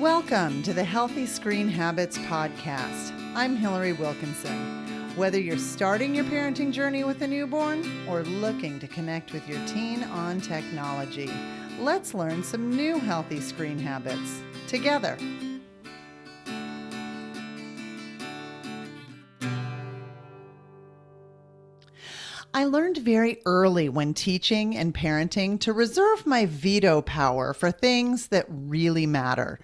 Welcome to the Healthy Screen Habits Podcast. I'm Hillary Wilkinson. Whether you're starting your parenting journey with a newborn or looking to connect with your teen on technology, let's learn some new healthy screen habits together. I learned very early when teaching and parenting to reserve my veto power for things that really matter.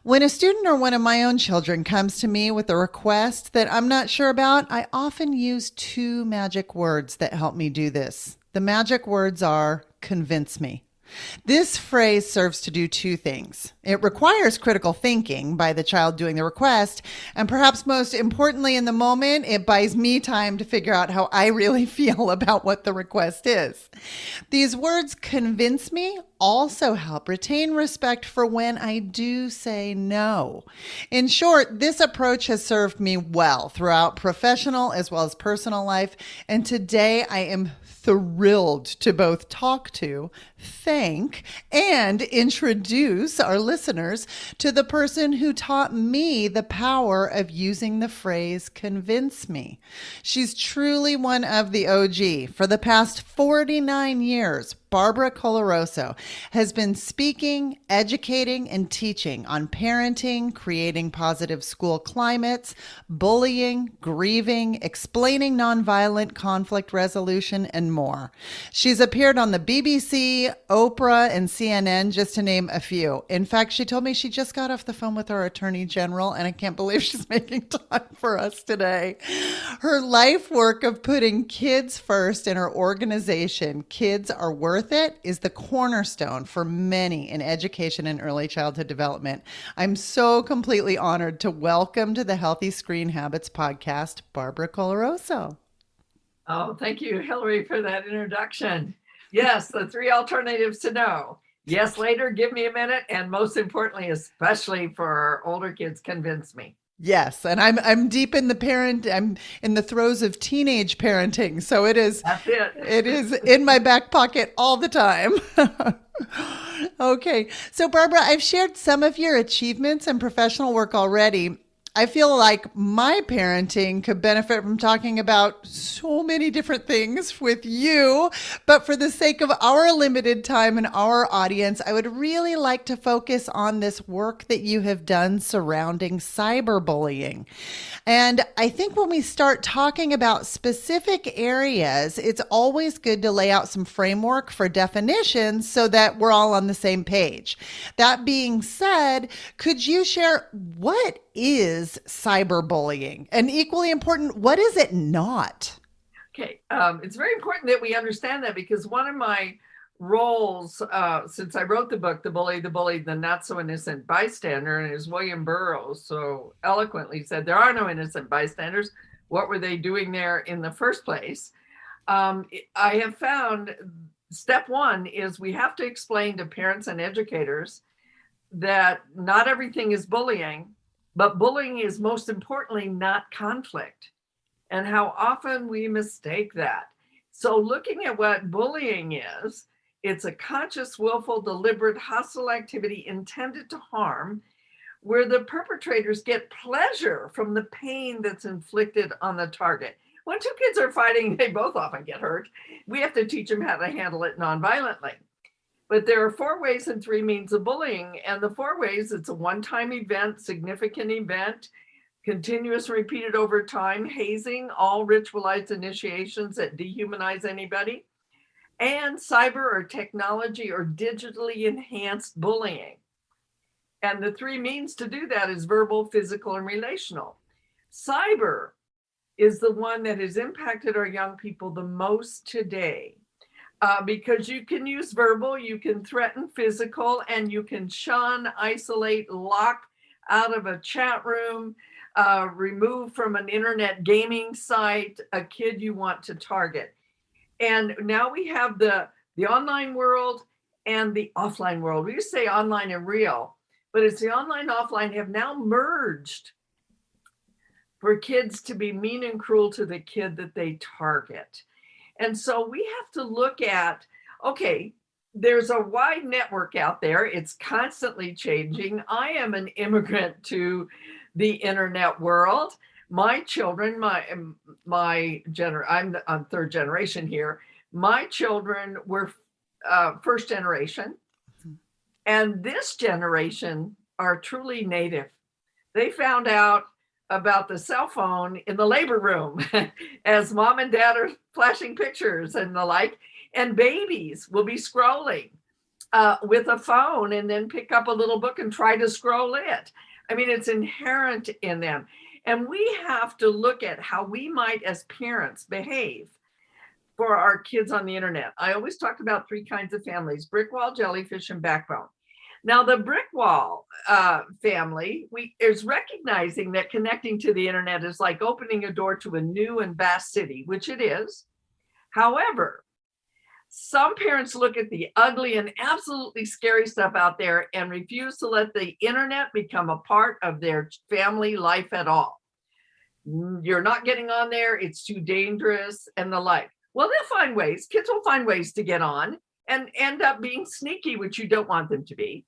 When a student or one of my own children comes to me with a request that I'm not sure about, I often use two magic words that help me do this. The magic words are convince me. This phrase serves to do two things. It requires critical thinking by the child doing the request, and perhaps most importantly in the moment, it buys me time to figure out how I really feel about what the request is. These words convince me also help retain respect for when I do say no. In short, this approach has served me well throughout professional as well as personal life, and today I am thrilled to both talk to, thank, and introduce our listeners to the person who taught me the power of using the phrase convince me. She's truly one of the OG. For the past 49 years, Barbara Coloroso has been speaking, educating, and teaching on parenting, creating positive school climates, bullying, grieving, explaining nonviolent conflict resolution, and more. She's appeared on the BBC, Oprah, and CNN, just to name a few. In fact, she told me she just got off the phone with our Attorney General, and I can't believe she's making time for us today. Her life work of putting kids first in her organization, Kids Are Worth It, is the cornerstone for many in education and early childhood development. I'm so completely honored to welcome to the Healthy Screen Habits Podcast, Barbara Coloroso. Oh, thank you, Hillary, for that introduction. Yes, the three alternatives to no. Yes, later, give me a minute, and most importantly, especially for our older kids, convince me. Yes, and I'm deep in I'm in the throes of teenage parenting, so it is. That's it. It is in my back pocket all the time. Okay, so Barbara, I've shared some of your achievements and professional work already. I feel like my parenting could benefit from talking about so many different things with you, but for the sake of our limited time and our audience, I would really like to focus on this work that you have done surrounding cyberbullying. And I think when we start talking about specific areas, it's always good to lay out some framework for definitions so that we're all on the same page. That being said, could you share what is cyberbullying? And equally important, what is it not? Okay, it's very important that we understand that, because one of my roles since I wrote the book, The Bully, the Not So Innocent Bystander, and as William Burroughs so eloquently said, there are no innocent bystanders. What were they doing there in the first place? I have found step one is we have to explain to parents and educators that not everything is bullying, but bullying is most importantly not conflict, and how often we mistake that. So looking at what bullying is, it's a conscious, willful, deliberate, hostile activity intended to harm, where the perpetrators get pleasure from the pain that's inflicted on the target. When two kids are fighting, they both often get hurt. We have to teach them how to handle it nonviolently. But there are 4 ways and 3 means of bullying. And the 4 ways, it's a one-time event, significant event, continuous repeated over time, hazing, all ritualized initiations that dehumanize anybody, and cyber or technology or digitally enhanced bullying. And the 3 means to do that is verbal, physical, and relational. Cyber is the one that has impacted our young people the most today. Because you can use verbal, you can threaten physical, and you can shun, isolate, lock out of a chat room, remove from an internet gaming site a kid you want to target. And now we have the online world and the offline world. We used to say online and real, but it's the online, offline have now merged for kids to be mean and cruel to the kid that they target. And so we have to look at, okay, there's a wide network out there. It's constantly changing. I am an immigrant to the internet world. My children, I'm third generation here. My children were first generation, and this generation are truly native. They found out about the cell phone in the labor room as mom and dad are flashing pictures and the like. And babies will be scrolling with a phone and then pick up a little book and try to scroll it. I mean, it's inherent in them. And we have to look at how we might, as parents, behave for our kids on the internet. I always talk about three kinds of families: brick wall, jellyfish, and backbone. Now, the brick wall family is recognizing that connecting to the internet is like opening a door to a new and vast city, which it is. However, some parents look at the ugly and absolutely scary stuff out there and refuse to let the internet become a part of their family life at all. You're not getting on there, it's too dangerous, and the like. Well, they'll find ways, kids will find ways to get on and end up being sneaky, which you don't want them to be.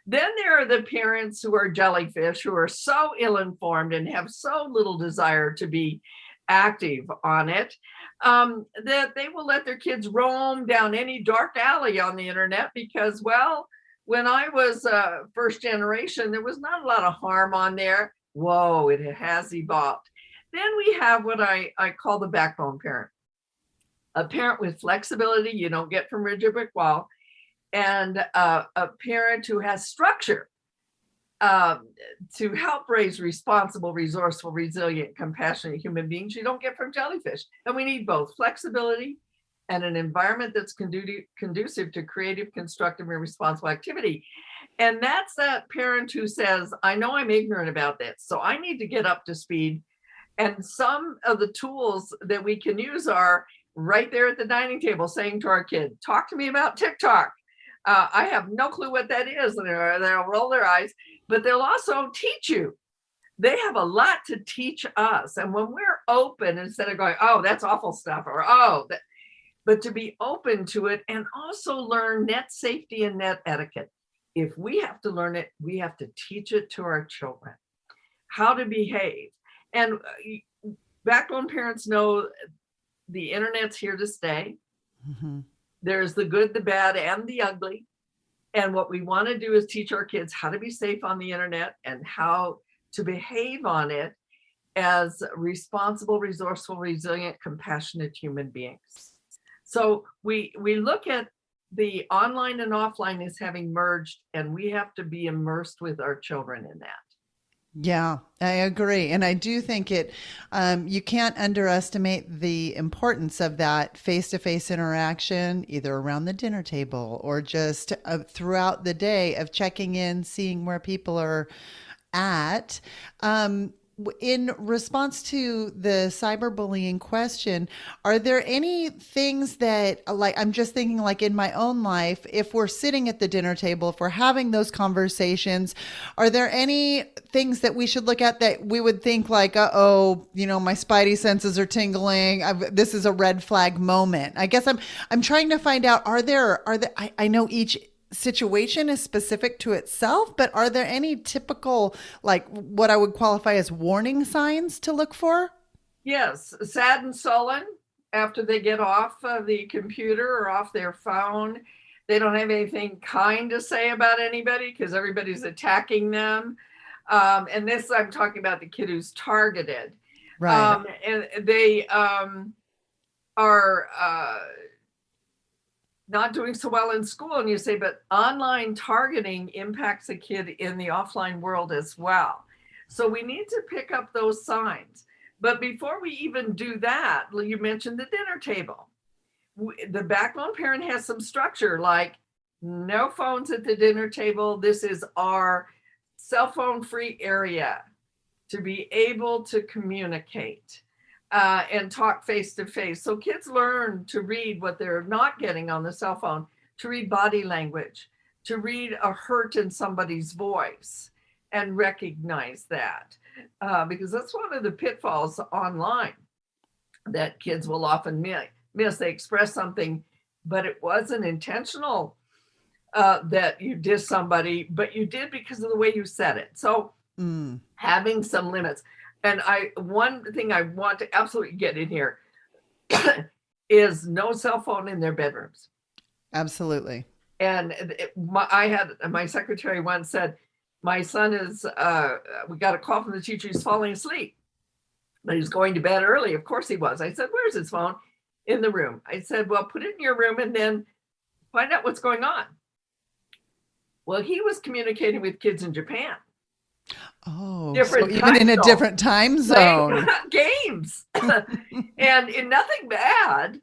Then there are the parents who are jellyfish, who are so ill-informed and have so little desire to be active on it, that they will let their kids roam down any dark alley on the internet because, well, when I was first generation, there was not a lot of harm on there. Whoa, it has evolved. Then we have what I call the backbone parent. A parent with flexibility you don't get from rigid brick wall, and a parent who has structure to help raise responsible, resourceful, resilient, compassionate human beings you don't get from jellyfish. And we need both flexibility and an environment that's conducive to creative, constructive, and responsible activity. And that's that parent who says, I know I'm ignorant about this, so I need to get up to speed. And some of the tools that we can use are right there at the dining table, saying to our kid, talk to me about TikTok. I have no clue what that is. And they'll roll their eyes, but they'll also teach you. They have a lot to teach us. And when we're open, instead of going, oh, that's awful stuff, or but to be open to it and also learn net safety and net etiquette. If we have to learn it, we have to teach it to our children, how to behave. And backbone parents know the internet's here to stay. Mm-hmm. There's the good, the bad, and the ugly. And what we want to do is teach our kids how to be safe on the internet and how to behave on it as responsible, resourceful, resilient, compassionate human beings. So we look at the online and offline as having merged, and we have to be immersed with our children in that. Yeah, I agree. And I do think you can't underestimate the importance of that face-to-face interaction, either around the dinner table or just throughout the day, of checking in, seeing where people are at. In response to the cyberbullying question, are there any things that, like, I'm just thinking, like in my own life, if we're sitting at the dinner table, if we're having those conversations, are there any things that we should look at that we would think like, uh-oh, my spidey senses are tingling, this is a red flag moment? I guess I'm trying to find out, are there, I know each situation is specific to itself, but are there any typical, like what I would qualify as warning signs to look for? Yes, sad and sullen after they get off of the computer or off their phone. They don't have anything kind to say about anybody because everybody's attacking them. And this, I'm talking about the kid who's targeted. Right. And they are not doing so well in school. And you say, but online targeting impacts a kid in the offline world as well. So we need to pick up those signs. But before we even do that, you mentioned the dinner table. The backbone parent has some structure, like no phones at the dinner table. This is our cell phone free area to be able to communicate. And talk face to face. So kids learn to read what they're not getting on the cell phone, to read body language, to read a hurt in somebody's voice and recognize that. Because that's one of the pitfalls online that kids will often miss. They express something, but it wasn't intentional. that you diss somebody, but you did because of the way you said it. So having some limits. And one thing I want to absolutely get in here is no cell phone in their bedrooms. Absolutely. And my secretary once said, my son we got a call from the teacher, he's falling asleep, but he's going to bed early. Of course he was. I said, where's his phone? In the room. I said, well, put it in your room and then find out what's going on. Well, he was communicating with kids in Japan. Oh, so even in a different time zone. Games. And in nothing bad,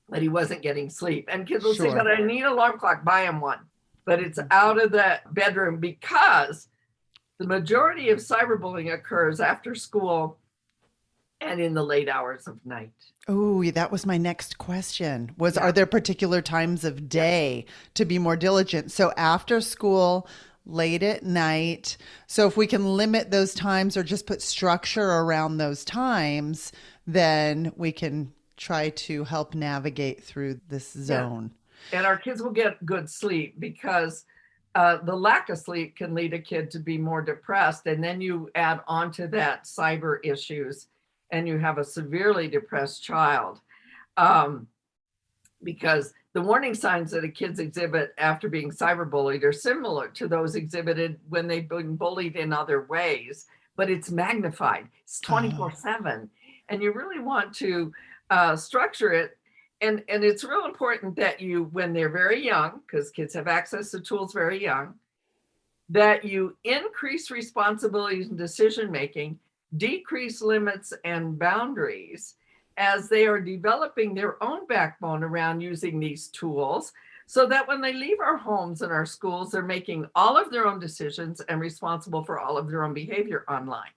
but he wasn't getting sleep. And kids will say, but I need an alarm clock, buy him one. But it's out of the bedroom because the majority of cyberbullying occurs after school and in the late hours of night. Oh, that was my next question. Are there particular times of day to be more diligent? So after school, late at night. So if we can limit those times or just put structure around those times, then we can try to help navigate through this zone. And our kids will get good sleep because the lack of sleep can lead a kid to be more depressed. And then you add on to that cyber issues and you have a severely depressed child. Because the warning signs that a kids exhibit after being cyberbullied are similar to those exhibited when they've been bullied in other ways, but it's magnified. It's 24/7. And you really want to structure it. And it's real important that you, when they're very young, because kids have access to tools very young, that you increase responsibilities and decision-making, decrease limits and boundaries as they are developing their own backbone around using these tools, so that when they leave our homes and our schools, they're making all of their own decisions and responsible for all of their own behavior online.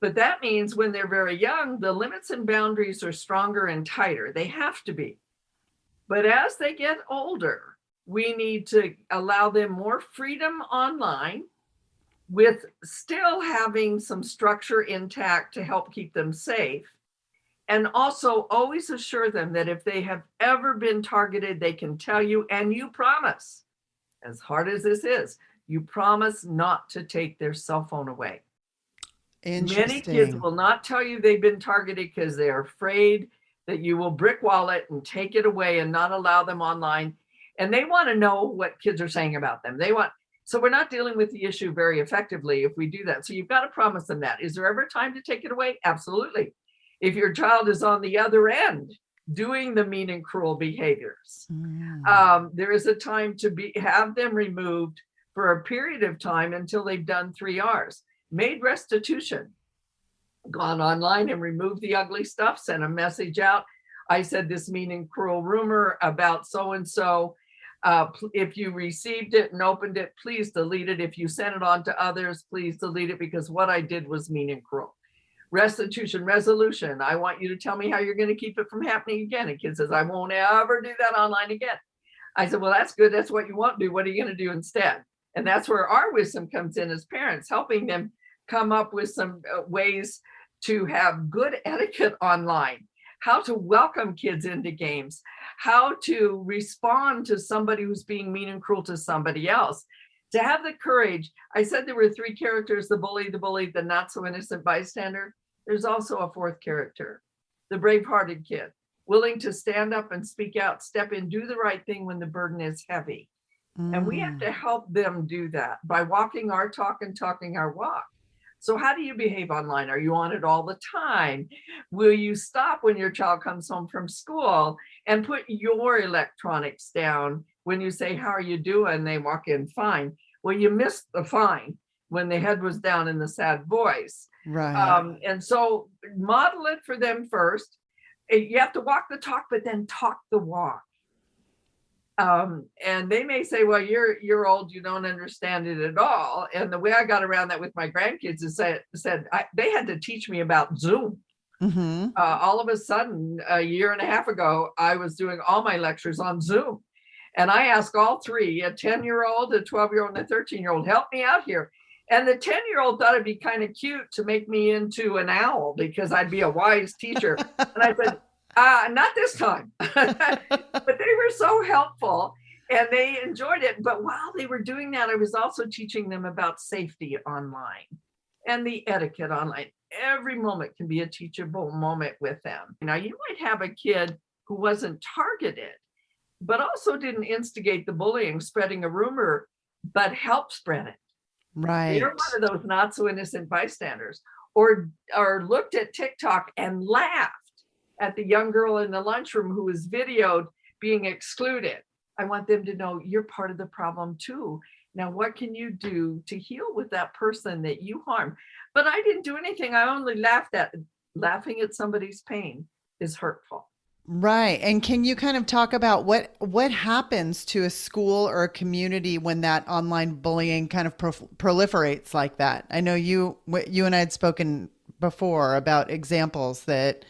But that means when they're very young, the limits and boundaries are stronger and tighter. They have to be. But as they get older, we need to allow them more freedom online with still having some structure intact to help keep them safe. And also always assure them that if they have ever been targeted, they can tell you, and you promise, as hard as this is, you promise not to take their cell phone away. Many kids will not tell you they've been targeted because they are afraid that you will brick wall it and take it away and not allow them online. And they want to know what kids are saying about them. So we're not dealing with the issue very effectively if we do that. So you've got to promise them that. Is there ever time to take it away? Absolutely. If your child is on the other end doing the mean and cruel behaviors, there is a time to have them removed for a period of time until they've done 3 R's. Made restitution, gone online and removed the ugly stuff, sent a message out. I said this mean and cruel rumor about so-and-so. If you received it and opened it, please delete it. If you sent it on to others, please delete it because what I did was mean and cruel. Restitution, resolution. I want you to tell me how you're going to keep it from happening again. And kid says, I won't ever do that online again. I said, well, that's good. That's what you want to do. What are you going to do instead? And that's where our wisdom comes in as parents, helping them come up with some ways to have good etiquette online, how to welcome kids into games, how to respond to somebody who's being mean and cruel to somebody else, to have the courage. I said there were 3 characters, the bully, the not so innocent bystander. There's also a 4th character, the brave-hearted kid, willing to stand up and speak out, step in, do the right thing when the burden is heavy. And we have to help them do that by walking our talk and talking our walk. So how do you behave online? Are you on it all the time? Will you stop when your child comes home from school and put your electronics down when you say, how are you doing? They walk in, fine. Well, you missed the fine when the head was down in the sad voice. Right. And so model it for them first. You have to walk the talk, but then talk the walk. And they may say, well, you're old, you don't understand it at all. And the way I got around that with my grandkids is they had to teach me about Zoom. All of a sudden, a year and a half ago, I was doing all my lectures on Zoom. And I asked all 3, a 10-year-old, a 12-year-old, and a 13-year-old, help me out here. And the 10-year-old thought it'd be kind of cute to make me into an owl because I'd be a wise teacher. And I said, not this time. But they were so helpful. And they enjoyed it. But while they were doing that, I was also teaching them about safety online and the etiquette online. Every moment can be a teachable moment with them. Now, you might have a kid who wasn't targeted, but also didn't instigate the bullying, spreading a rumor, but helped spread it. Right. They're one of those not so innocent bystanders, or looked at TikTok and laughed at the young girl in the lunchroom who was videoed being excluded. I want them to know you're part of the problem too. Now, what can you do to heal with that person that you harmed? But I didn't do anything. I only laughed at. Laughing at somebody's pain is hurtful. Right. And can you kind of talk about what happens to a school or a community when that online bullying kind of proliferates like that? I know you and I had spoken before about examples that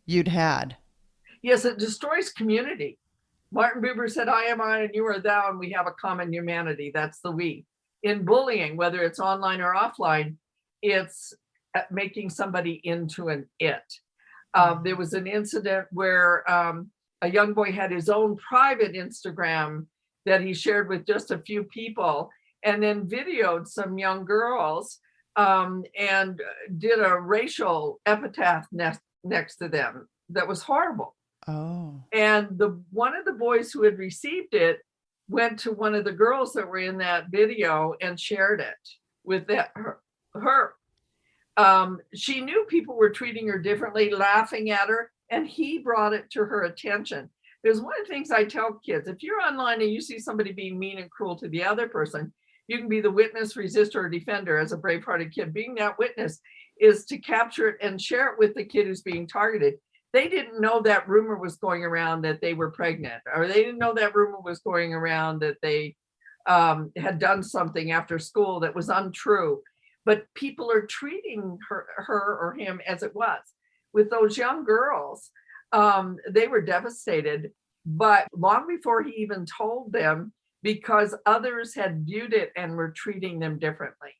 you'd had. Yes, it destroys community. Martin Buber said, I am I and you are thou, and we have a common humanity. That's the we. In bullying, whether it's online or offline, it's making somebody into an it. There was an incident where a young boy had his own private Instagram that he shared with just a few people, and then videoed some young girls and did a racial epitaph next to them that was horrible. Oh. And one of the boys who had received it went to one of the girls that were in that video and shared it with her. She knew people were treating her differently, laughing at her, and he brought it to her attention. Because one of the things I tell kids, if you're online and you see somebody being mean and cruel to the other person, you can be the witness, resistor, or defender. As a brave-hearted kid, being that witness is to capture it and share it with the kid who's being targeted. They didn't know that rumor was going around that they were pregnant, or they didn't know that rumor was going around that they had done something after school that was untrue. But people are treating her or him as it was. With those young girls, they were devastated, but long before he even told them, because others had viewed it and were treating them differently.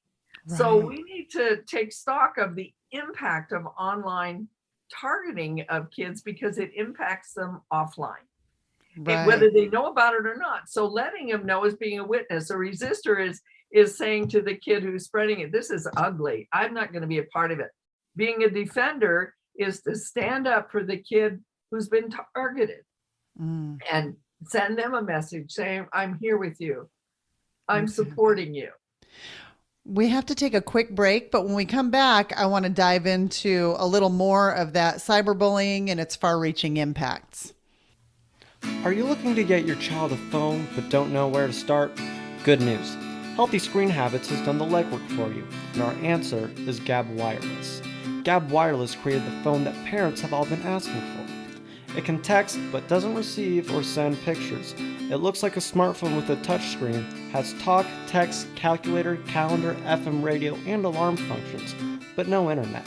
Right. So we need to take stock of the impact of online targeting of kids, because it impacts them offline, right, whether they know about it or not. So letting them know is being a witness. A resistor is saying to the kid who's spreading it, this is ugly, I'm not going to be a part of it. Being a defender is to stand up for the kid who's been targeted and send them a message saying, I'm here with you, I'm supporting you. We have to take a quick break, but when we come back, I want to dive into a little more of that cyberbullying and its far-reaching impacts. Are you looking to get your child a phone but don't know where to start? Good news. Healthy Screen Habits has done the legwork for you, and our answer is Gab Wireless. Gab Wireless created the phone that parents have all been asking for. It can text but doesn't receive or send pictures. It looks like a smartphone with a touchscreen, has talk, text, calculator, calendar, FM radio, and alarm functions, but no internet.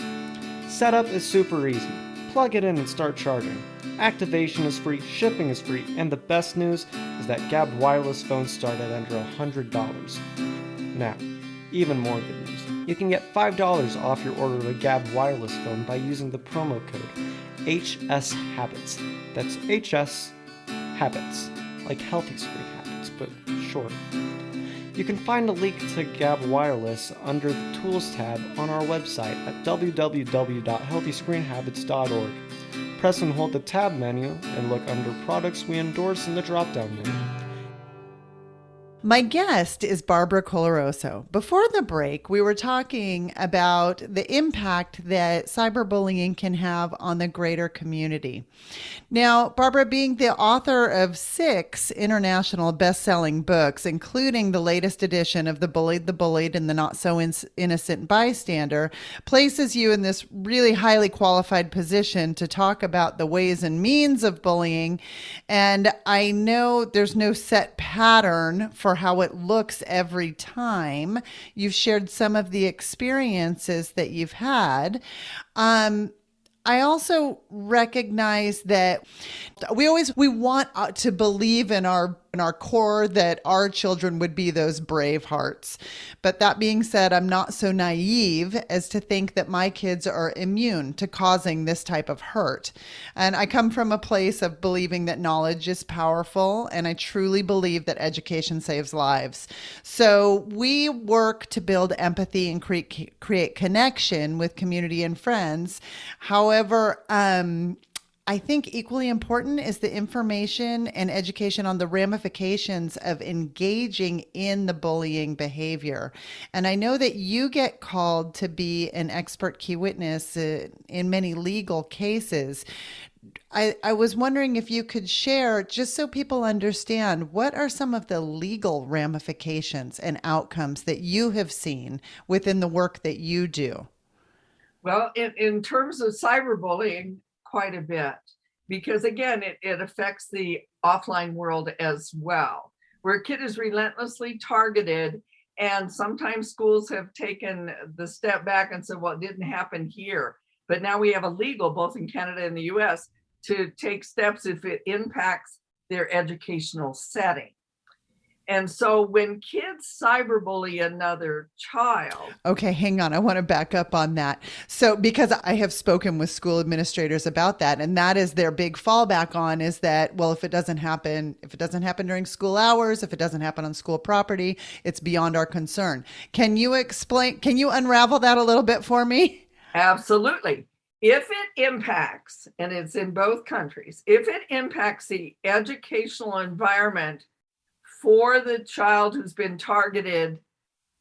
Setup is super easy. Plug it in and start charging. Activation is free, shipping is free, and the best news is that Gab Wireless phones start at under $100. Now, even more good news. You can get $5 off your order of a Gab Wireless phone by using the promo code HSHabits. That's HS Habits, like Healthy Screen Habits, but short. You can find a link to Gab Wireless under the Tools tab on our website at www.healthyscreenhabits.org. Press and hold the tab menu and look under Products We Endorse in the drop-down menu. My guest is Barbara Coloroso. Before the break, we were talking about the impact that cyberbullying can have on the greater community. Now, Barbara, being the author of 6 international best-selling books, including the latest edition of The Bullied, the Bullied, and the Not So Innocent Bystander, places you in this really highly qualified position to talk about the ways and means of bullying. And I know there's no set pattern for how it looks every time. You've shared some of the experiences that you've had. I also recognize that we want to believe in our in our core that our children would be those brave hearts. But that being said, I'm not so naive as to think that my kids are immune to causing this type of hurt. And I come from a place of believing that knowledge is powerful, and I truly believe that education saves lives. So we work to build empathy and create connection with community and friends. However, I think equally important is the information and education on the ramifications of engaging in the bullying behavior. And I know that you get called to be an expert key witness in many legal cases. I was wondering if you could share, just so people understand, what are some of the legal ramifications and outcomes that you have seen within the work that you do? Well, in terms of cyberbullying, quite a bit, because again, it affects the offline world as well, where a kid is relentlessly targeted. And sometimes schools have taken the step back and said, well, it didn't happen here. But now we have a legal, both in Canada and the US, to take steps if it impacts their educational setting. And so when kids cyberbully another child. Okay, hang on. I want to back up on that. So, because I have spoken with school administrators about that, and that is their big fallback on is that, well, if it doesn't happen during school hours, if it doesn't happen on school property, it's beyond our concern. Can you unravel that a little bit for me? Absolutely. If it impacts, and it's in both countries, if it impacts the educational environment for the child who's been targeted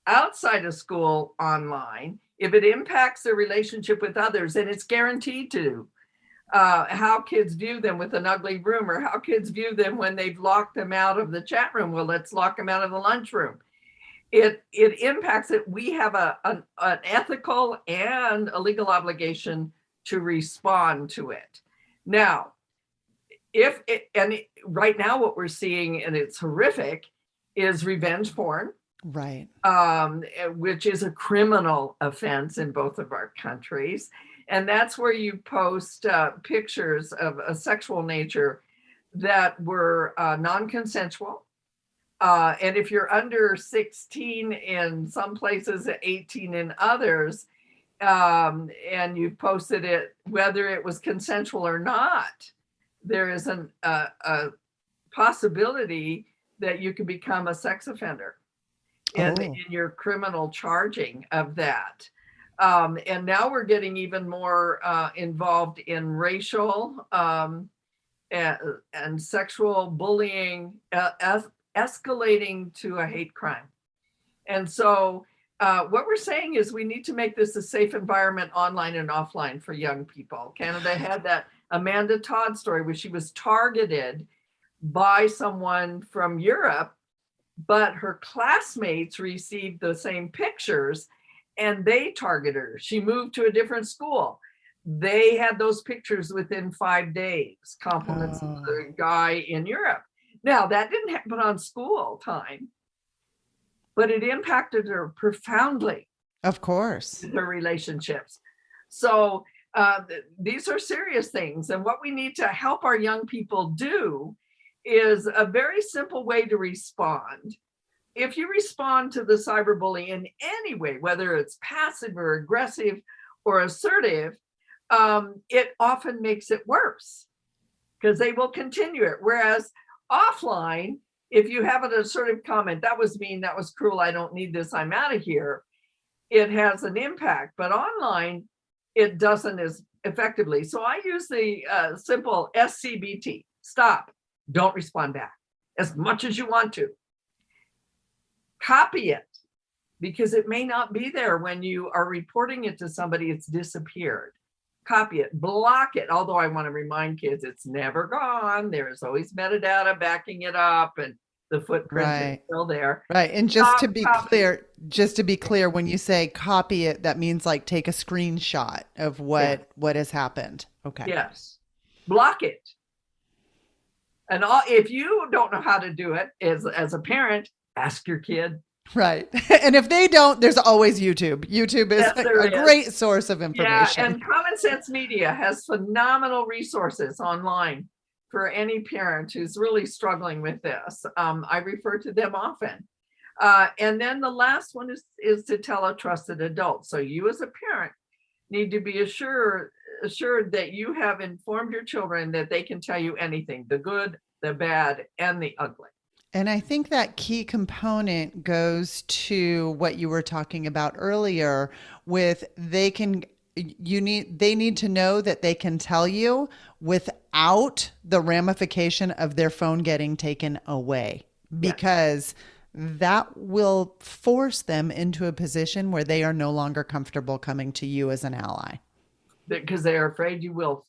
outside of school online, if it impacts their relationship with others, and it's guaranteed to, how kids view them with an ugly room, or how kids view them when they've locked them out of the chat room. Well, let's lock them out of the lunchroom. It impacts it. We have an ethical and a legal obligation to respond to it. Now, right now what we're seeing, and it's horrific, is revenge porn, right? Which is a criminal offense in both of our countries. And that's where you post pictures of a sexual nature that were non-consensual. And if you're under 16 in some places, 18 in others, and you posted it, whether it was consensual or not, there is a possibility that you could become a sex offender in your criminal charging of that. And now we're getting even more involved in racial and sexual bullying, escalating to a hate crime. And so what we're saying is we need to make this a safe environment online and offline for young people. Canada had that Amanda Todd story where she was targeted by someone from Europe, but her classmates received the same pictures and they targeted her. She moved to a different school. They had those pictures within 5 days, compliments of the guy in Europe. Now, that didn't happen on school time, but it impacted her profoundly. Of course. Their relationships. So these are serious things. And what we need to help our young people do is a very simple way to respond. If you respond to the cyberbully in any way, whether it's passive or aggressive or assertive, it often makes it worse because they will continue it. Whereas offline, if you have an assertive comment, that was mean, that was cruel, I don't need this, I'm out of here, it has an impact. But online, it doesn't as effectively. So I use the simple SCBT, stop, don't respond back as much as you want to. Copy it, because it may not be there when you are reporting it to somebody, it's disappeared. Copy it, block it. Although I want to remind kids, it's never gone. There is always metadata backing it up, and the footprint is still there. Right. And just to be clear, when you say copy it, that means like take a screenshot of what has happened. Okay. Yes. Block it. And if you don't know how to do it as a parent, ask your kid. Right. And if they don't, there's always YouTube. YouTube is a great source of information. Yeah, and Common Sense Media has phenomenal resources online for any parent who's really struggling with this. I refer to them often. And then the last one is to tell a trusted adult. So you as a parent need to be assured that you have informed your children that they can tell you anything, the good, the bad, and the ugly. And I think that key component goes to what you were talking about earlier with they need to know that they can tell you without the ramification of their phone getting taken away, because that will force them into a position where they are no longer comfortable coming to you as an ally. Because they're afraid you will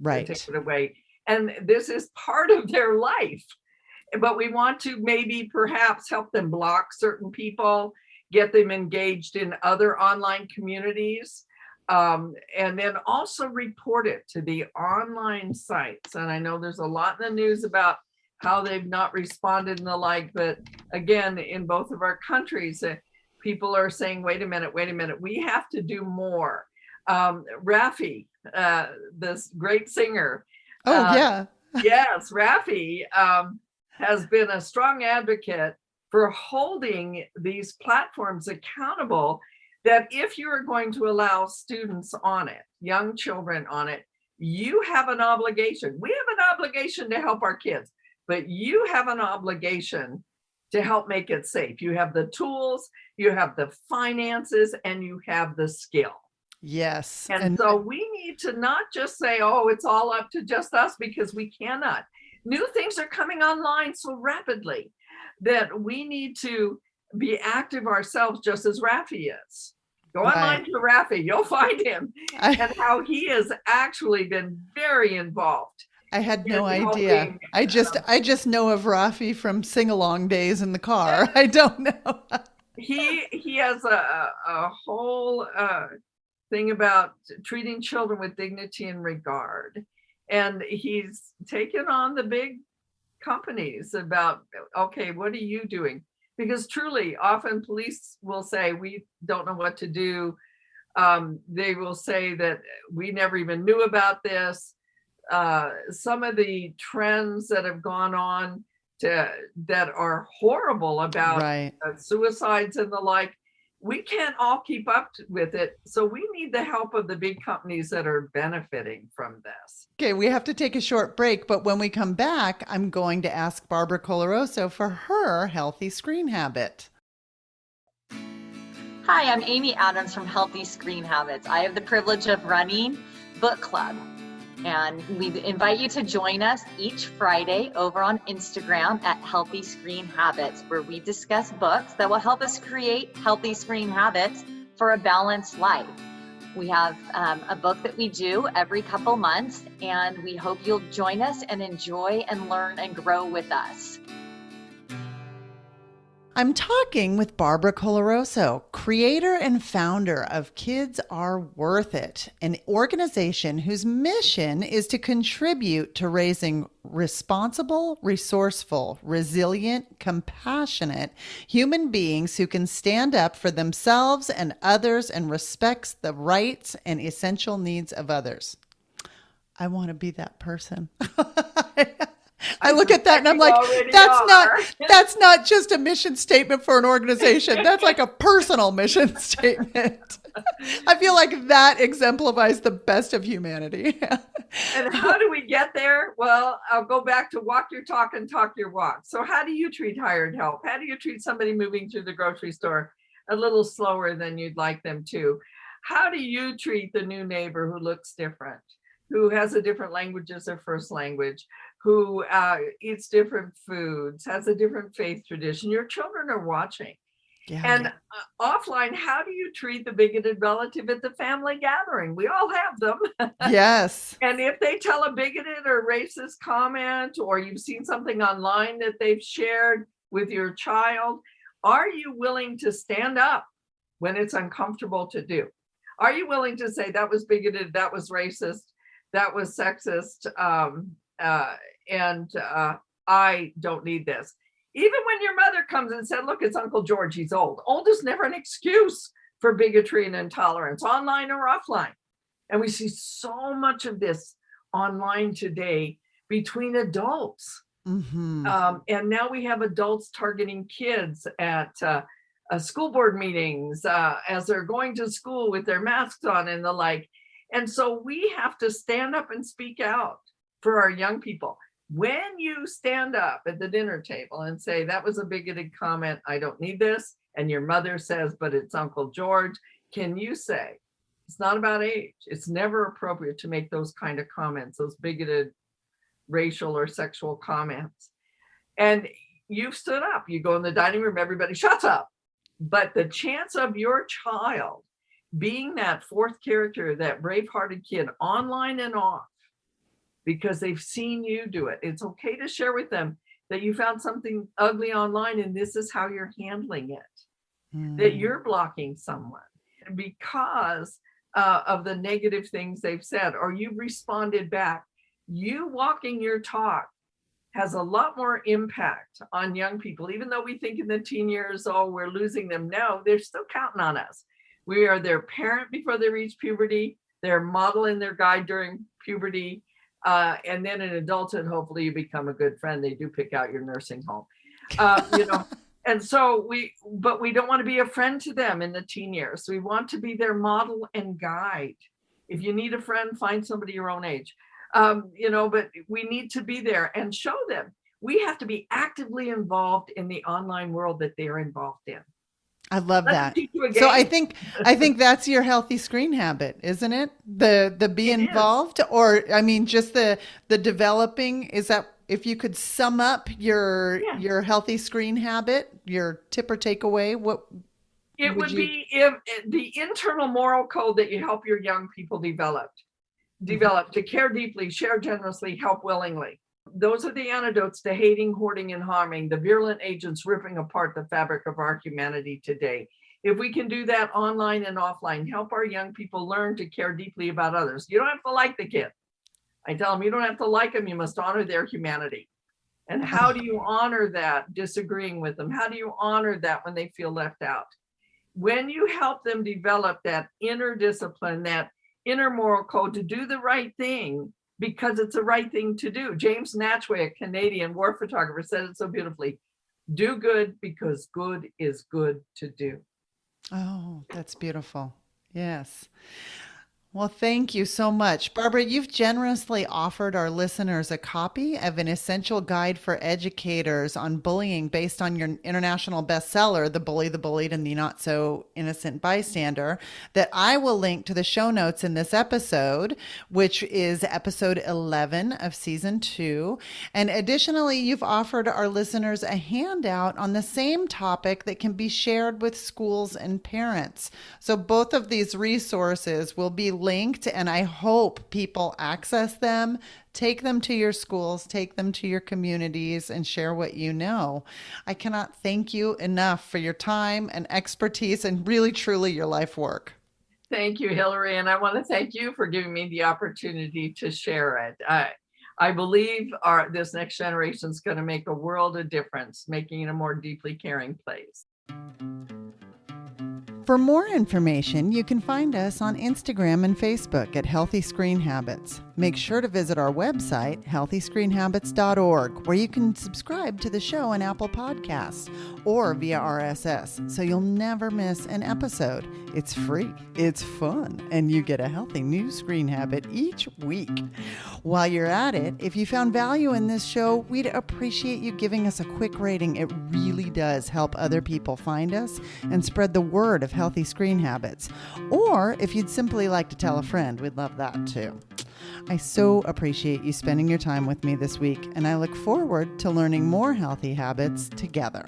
take it away. And this is part of their life. But we want to maybe perhaps help them block certain people, get them engaged in other online communities, and then also report it to the online sites. And I know there's a lot in the news about how they've not responded and the like, but again, in both of our countries, people are saying, wait a minute, we have to do more. Raffi, this great singer. Yes, Raffi has been a strong advocate for holding these platforms accountable, that if you are going to allow students on it, young children on it, you have an obligation. We have an obligation to help our kids, but you have an obligation to help make it safe. You have the tools, you have the finances, and you have the skill. Yes. And so we need to not just say, oh, it's all up to just us, because we cannot. New things are coming online so rapidly that we need to be active ourselves, just as Raffi is. Go online to Raffi, you'll find him, and how he has actually been very involved. I had no idea. I just know of Raffi from sing-along days in the car. I don't know. He has a whole thing about treating children with dignity and regard. And he's taken on the big companies about, okay, what are you doing? Because truly, often police will say, we don't know what to do. They will say that we never even knew about this. Some of the trends that have gone on that are horrible about suicides and the like, we can't all keep up with it. So we need the help of the big companies that are benefiting from this. Okay, we have to take a short break, but when we come back, I'm going to ask Barbara Coloroso for her healthy screen habit. Hi, I'm Amy Adams from Healthy Screen Habits. I have the privilege of running Book Club, and we invite you to join us each Friday over on Instagram at Healthy Screen Habits, where we discuss books that will help us create healthy screen habits for a balanced life. We have a book that we do every couple months, and we hope you'll join us and enjoy and learn and grow with us. I'm talking with Barbara Coloroso, creator and founder of Kids Are Worth It, an organization whose mission is to contribute to raising responsible, resourceful, resilient, compassionate human beings who can stand up for themselves and others and respects the rights and essential needs of others. I want to be that person. I look at that and I'm like, that's not just a mission statement for an organization. That's like a personal mission statement. I feel like that exemplifies the best of humanity. And how do we get there? Well, I'll go back to walk your talk and talk your walk. So how do you treat hired help? How do you treat somebody moving through the grocery store a little slower than you'd like them to? How do you treat the new neighbor who looks different, who has a different language as their first language, who eats different foods, has a different faith tradition? Your children are watching. Yeah. And offline, how do you treat the bigoted relative at the family gathering? We all have them. Yes. And if they tell a bigoted or racist comment, or you've seen something online that they've shared with your child, are you willing to stand up when it's uncomfortable to do? Are you willing to say that was bigoted, that was racist, that was sexist, and I don't need this? Even when your mother comes and said, look, it's Uncle George, he's old. Old is never an excuse for bigotry and intolerance, online or offline. And we see so much of this online today between adults. And now we have adults targeting kids at school board meetings as they're going to school with their masks on and the like. And so we have to stand up and speak out for our young people. When you stand up at the dinner table and say, that was a bigoted comment, I don't need this, and your mother says, but it's Uncle George, can you say, it's not about age. It's never appropriate to make those kind of comments, those bigoted racial or sexual comments. And you've stood up, you go in the dining room, everybody shuts up. But the chance of your child being that fourth character, that brave-hearted kid, online and off, because they've seen you do it. It's okay to share with them that you found something ugly online and this is how you're handling it, that you're blocking someone because of the negative things they've said, or you've responded back. You walking your talk has a lot more impact on young people, even though we think in the teen years, oh, we're losing them. No, they're still counting on us. We are their parent before they reach puberty. They're model and their guide during puberty. And then in adulthood, hopefully you become a good friend. They do pick out your nursing home, And so we don't want to be a friend to them in the teen years. We want to be their model and guide. If you need a friend, find somebody your own age. But we need to be there and show them. We have to be actively involved in the online world that they're involved in. I love that. So I think that's your healthy screen habit, isn't it? The be involved, or I mean, just the developing. Is that, if you could sum up your healthy screen habit, your tip or takeaway, what it would be if the internal moral code that you help your young people develop to care deeply, share generously, help willingly. Those are the antidotes to hating, hoarding, and harming, the virulent agents ripping apart the fabric of our humanity today. If we can do that online and offline, help our young people learn to care deeply about others. You don't have to like the kid. I tell them, you don't have to like them. You must honor their humanity. And how do you honor that disagreeing with them? How do you honor that when they feel left out? When you help them develop that inner discipline, that inner moral code to do the right thing, because it's the right thing to do. James Natchway, a Canadian war photographer, said it so beautifully. Do good because good is good to do. Oh, that's beautiful. Yes. Well, thank you so much. Barbara, you've generously offered our listeners a copy of an essential guide for educators on bullying based on your international bestseller, The Bully, the Bullied, and the Not So Innocent Bystander, that I will link to the show notes in this episode, which is episode 11 of season 2. And additionally, you've offered our listeners a handout on the same topic that can be shared with schools and parents. So both of these resources will be linked, and I hope people access them, take them to your schools, take them to your communities, and share what you know. I cannot thank you enough for your time and expertise and really, truly your life work. Thank you, Hillary. And I want to thank you for giving me the opportunity to share it. I believe this next generation is going to make a world of difference, making it a more deeply caring place. For more information, you can find us on Instagram and Facebook at Healthy Screen Habits. Make sure to visit our website, healthyscreenhabits.org, where you can subscribe to the show on Apple Podcasts or via RSS, so you'll never miss an episode. It's free, it's fun, and you get a healthy new screen habit each week. While you're at it, if you found value in this show, we'd appreciate you giving us a quick rating. It really does help other people find us and spread the word of healthy screen habits. Or if you'd simply like to tell a friend, we'd love that too. I so appreciate you spending your time with me this week, and I look forward to learning more healthy habits together.